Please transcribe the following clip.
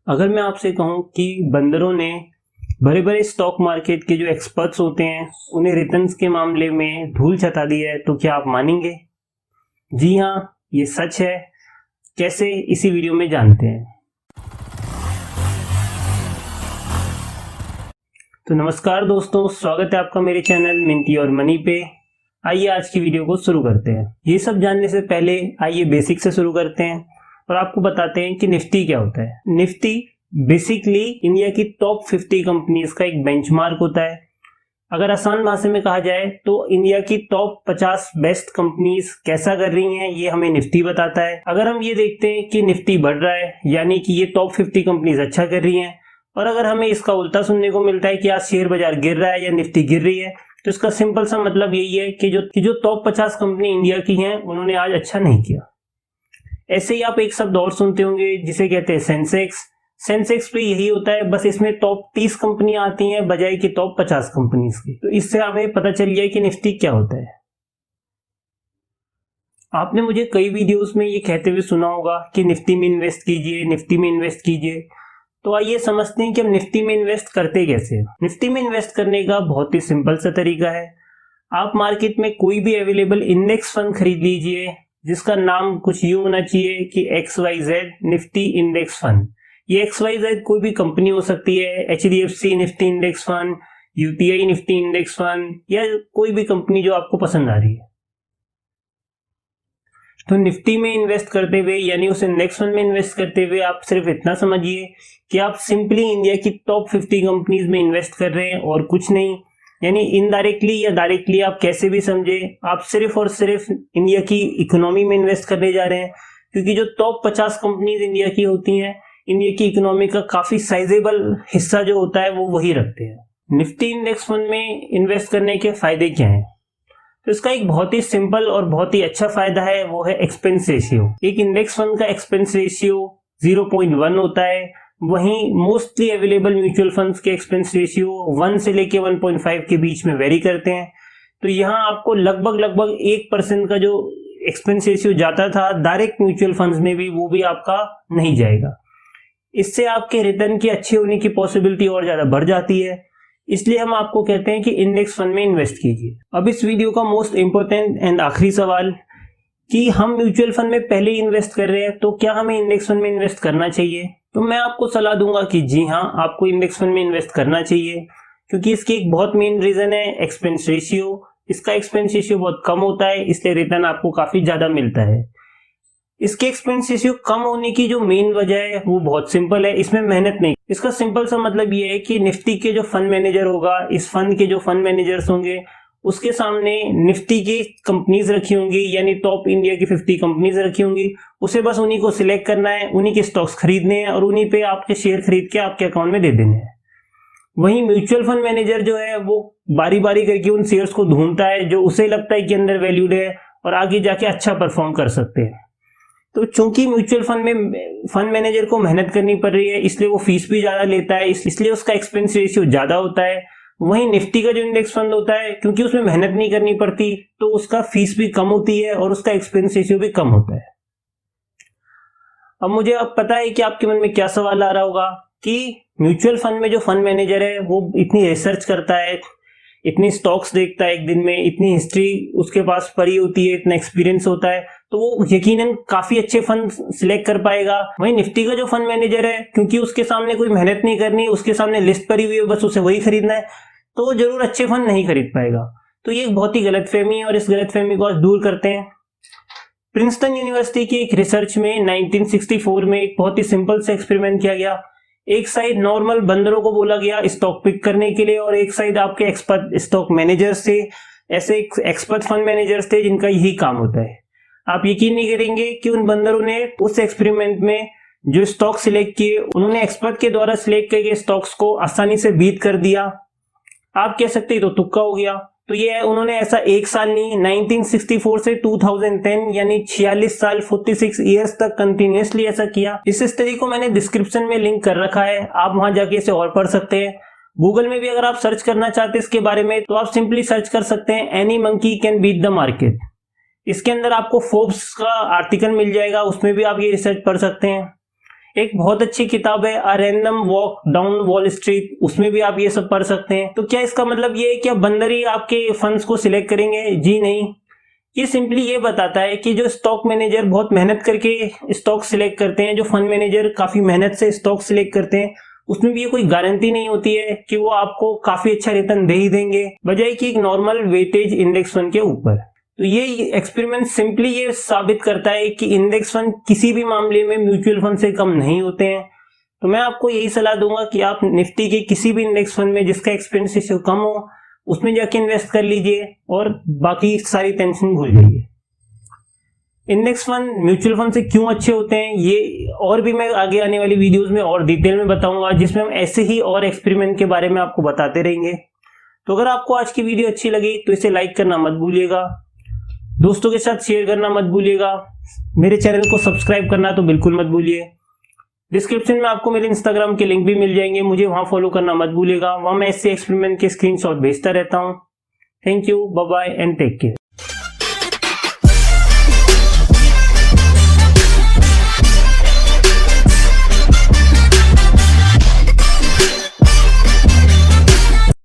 अगर मैं आपसे कहूं कि बंदरों ने बड़े बड़े स्टॉक मार्केट के जो एक्सपर्ट्स होते हैं उन्हें रिटर्न्स के मामले में धूल चटा दी है तो क्या आप मानेंगे? जी हाँ, ये सच है। कैसे, इसी वीडियो में जानते हैं। तो नमस्कार दोस्तों, स्वागत है आपका मेरे चैनल मिंटी और मनी पे। आइए आज की वीडियो को शुरू करते हैं। ये सब जानने से पहले आइए बेसिक से शुरू करते हैं और आपको बताते हैं कि निफ्टी क्या होता है। निफ्टी बेसिकली इंडिया की टॉप 50 कंपनीज का एक बेंचमार्क होता है। अगर आसान भाषा में कहा जाए तो इंडिया की टॉप 50 बेस्ट कंपनीज कैसा कर रही हैं ये हमें निफ्टी बताता है। अगर हम ये देखते हैं कि निफ्टी बढ़ रहा है यानी कि ये टॉप 50 कंपनीज अच्छा कर रही हैं, और अगर हमें इसका उल्टा सुनने को मिलता है कि आज शेयर बाजार गिर रहा है या निफ्टी गिर रही है, तो इसका सिंपल सा मतलब यही है कि जो टॉप 50 कंपनी इंडिया की हैं उन्होंने आज अच्छा नहीं किया। ऐसे ही आप एक शब्द और सुनते होंगे जिसे कहते हैं सेंसेक्स। सेंसेक्स पे यही होता है, बस इसमें टॉप 30 कंपनियां आती हैं बजाय कि टॉप 50 कंपनीज की। तो इससे हमें पता चल गया कि निफ्टी क्या होता है। आपने मुझे कई वीडियोस में ये कहते हुए सुना होगा कि निफ्टी में इन्वेस्ट कीजिए, निफ्टी में इन्वेस्ट कीजिए। तो आइए समझते हैं कि हम निफ्टी में इन्वेस्ट करते कैसे हैं। निफ्टी में इन्वेस्ट करने का बहुत ही सिंपल सा तरीका है। आप मार्केट में कोई भी अवेलेबल इंडेक्स फंड खरीद लीजिए जिसका नाम कुछ यूं होना चाहिए कि XYZ निफ्टी इंडेक्स फंड। ये XYZ कोई भी कंपनी हो सकती है, HDFC Nifty index fund, UTI Nifty index fund, या कोई भी कंपनी जो आपको पसंद आ रही है। तो निफ्टी में इन्वेस्ट करते हुए यानी उस इंडेक्स फंड में इन्वेस्ट करते हुए आप सिर्फ इतना समझिए कि आप सिंपली इंडिया की टॉप 50 कंपनीज में इन्वेस्ट कर रहे हैं और कुछ नहीं। यानी इनडायरेक्टली या डायरेक्टली आप कैसे भी समझे, आप सिर्फ और सिर्फ इंडिया की इकोनॉमी में इन्वेस्ट करने जा रहे हैं, क्योंकि जो टॉप 50 कंपनीज इंडिया की होती हैं, इंडिया की इकोनॉमी का काफी साइजेबल हिस्सा जो होता है वो वही रखते हैं। निफ्टी इंडेक्स फंड में इन्वेस्ट करने के फायदे क्या हैं? तो इसका एक बहुत ही सिंपल और बहुत ही अच्छा फायदा है, वो है एक्सपेंस रेशियो। एक इंडेक्स फंड का एक्सपेंस रेशियो 0.1 होता है, वहीं मोस्टली अवेलेबल म्यूचुअल फंड्स के एक्सपेंस रेशियो 1 से लेके 1.5 के बीच में वेरी करते हैं। तो यहाँ आपको लगभग 1% का जो एक्सपेंस रेशियो जाता था डायरेक्ट म्यूचुअल फंड्स में भी, वो भी आपका नहीं जाएगा। इससे आपके रिटर्न की अच्छे होने की पॉसिबिलिटी और ज्यादा बढ़ जाती है। इसलिए हम आपको कहते हैं कि इंडेक्स फंड में इन्वेस्ट कीजिए। अब इस वीडियो का मोस्ट इंपोर्टेंट एंड आखिरी सवाल कि हम म्यूचुअल फंड में पहले ही इन्वेस्ट कर रहे हैं तो क्या हमें इंडेक्स फंड में इन्वेस्ट करना चाहिए? तो मैं आपको सलाह दूंगा कि जी हाँ, आपको इंडेक्स फंड में इन्वेस्ट करना चाहिए, क्योंकि इसकी एक बहुत मेन रीजन है एक्सपेंस रेशियो। इसका एक्सपेंस रेशियो बहुत कम होता है, इसलिए रिटर्न आपको काफी ज्यादा मिलता है। इसके एक्सपेंस रेशियो कम होने की जो मेन वजह है वो बहुत सिंपल है, इसमें मेहनत नहीं। इसका सिंपल सा मतलब ये है कि निफ्टी के जो फंड मैनेजर होगा, इस फंड के जो फंड मैनेजर्स होंगे, उसके सामने निफ्टी की कंपनीज रखी होंगी, यानी टॉप इंडिया की 50 कंपनीज रखी होंगी। उसे बस उन्हीं को सिलेक्ट करना है, उन्हीं के स्टॉक्स खरीदने हैं और उन्हीं पे आपके शेयर खरीद के आपके अकाउंट में दे देने हैं। वहीं म्यूचुअल फंड मैनेजर जो है वो बारी बारी करके उन शेयर्स को ढूंढता है जो उसे लगता है कि अंदर वैल्यूड है और आगे जाके अच्छा परफॉर्म कर सकते हैं। तो चूंकि म्यूचुअल फंड में फंड मैनेजर को मेहनत करनी पड़ रही है, इसलिए वो फीस भी ज्यादा लेता है, इसलिए उसका एक्सपेंस रेशियो ज्यादा होता है। वहीं निफ्टी का जो इंडेक्स फंड होता है, क्योंकि उसमें मेहनत नहीं करनी पड़ती, तो उसका फीस भी कम होती है और उसका एक्सपेंस रेशियो भी कम होता है। अब मुझे अब पता है कि आपके मन में क्या सवाल आ रहा होगा कि म्यूचुअल फंड में जो फंड मैनेजर है वो इतनी रिसर्च करता है, इतनी स्टॉक्स देखता है एक दिन में, इतनी हिस्ट्री उसके पास पड़ी होती है, इतना एक्सपीरियंस होता है, तो वो यकीनन काफी अच्छे फंड सिलेक्ट कर पाएगा। वहीं निफ्टी का जो फंड मैनेजर है, क्योंकि उसके सामने कोई मेहनत नहीं करनी, उसके सामने लिस्ट पड़ी हुई है, बस उसे वही खरीदना है, तो वो जरूर अच्छे फंड नहीं खरीद पाएगा। तो ये एक बहुत ही गलतफहमी है और इस गलतफहमी को आज दूर करते हैं। प्रिंसटन यूनिवर्सिटी की एक रिसर्च में 1964 में एक बहुत ही सिंपल से एक्सपेरिमेंट किया गया। एक साइड नॉर्मल बंदरों को बोला गया स्टॉक पिक करने के लिए और एक साइड आपके एक्सपर्ट स्टॉक मैनेजर्स थे। ऐसे एक्सपर्ट फंड मैनेजर्स थे जिनका यही काम होता है। आप यकीन नहीं करेंगे कि उन बंदरों ने उस एक्सपेरिमेंट में जो स्टॉक सिलेक्ट किए, उन्होंने एक्सपर्ट के द्वारा सिलेक्ट किए गए स्टॉक्स को आसानी से बीट कर दिया। आप कह सकते हैं तो तुक्का हो गया। तो ये उन्होंने ऐसा एक साल नहीं, 1964 से 2010 यानी 46 साल 46 ईयर्स तक कंटिन्यूअसली ऐसा किया। इस स्टडी को मैंने डिस्क्रिप्शन में लिंक कर रखा है, आप वहां जाके इसे और पढ़ सकते हैं। गूगल में भी अगर आप सर्च करना चाहते हैं इसके बारे में तो आप सिंपली सर्च कर सकते हैं any monkey can beat the market. इसके अंदर आपको फोर्ब्स का आर्टिकल मिल जाएगा, उसमें भी आप ये रिसर्च पढ़ सकते हैं। एक बहुत अच्छी किताब है a random walk down wall street, उसमें भी आप ये सब पढ़ सकते हैं। तो क्या इसका मतलब ये है कि अब बंदर ही आपके फंड्स को सिलेक्ट करेंगे? जी नहीं, ये सिंपली ये बताता है कि जो स्टॉक मैनेजर बहुत मेहनत करके स्टॉक सिलेक्ट करते हैं, जो फंड मैनेजर काफी मेहनत से स्टॉक सिलेक्ट करते हैं, उसमें भी ये कोई गारंटी नहीं होती है कि वो आपको काफी अच्छा रिटर्न दे ही देंगे, बजाय कि एक नॉर्मल वेटेज इंडेक्स फंड के ऊपर। तो ये एक्सपेरिमेंट सिंपली ये साबित करता है कि इंडेक्स फंड किसी भी मामले में म्यूचुअल फंड से कम नहीं होते हैं। तो मैं आपको यही सलाह दूंगा कि आप निफ्टी के किसी भी इंडेक्स फंड में जिसका एक्सपेंस रेशियो कम हो, उसमें जाके इन्वेस्ट कर लीजिए और बाकी सारी टेंशन भूल जाइए। इंडेक्स फंड म्यूचुअल फंड से क्यों अच्छे होते हैं, ये और भी मैं आगे आने वाली वीडियोस में और डिटेल में बताऊंगा, जिसमें हम ऐसे ही और एक्सपेरिमेंट के बारे में आपको बताते रहेंगे। तो अगर आपको आज की वीडियो अच्छी लगी तो इसे लाइक करना मत भूलिएगा, दोस्तों के साथ शेयर करना मत भूलिएगा, मेरे चैनल को सब्सक्राइब करना तो बिल्कुल मत भूलिए। डिस्क्रिप्शन में आपको मेरे इंस्टाग्राम के लिंक भी मिल जाएंगे, मुझे वहां फॉलो करना मत भूलिएगा, वहां मैं ऐसे एक्सपेरिमेंट के स्क्रीनशॉट भेजता रहता हूं। Thank you, bye bye and take care.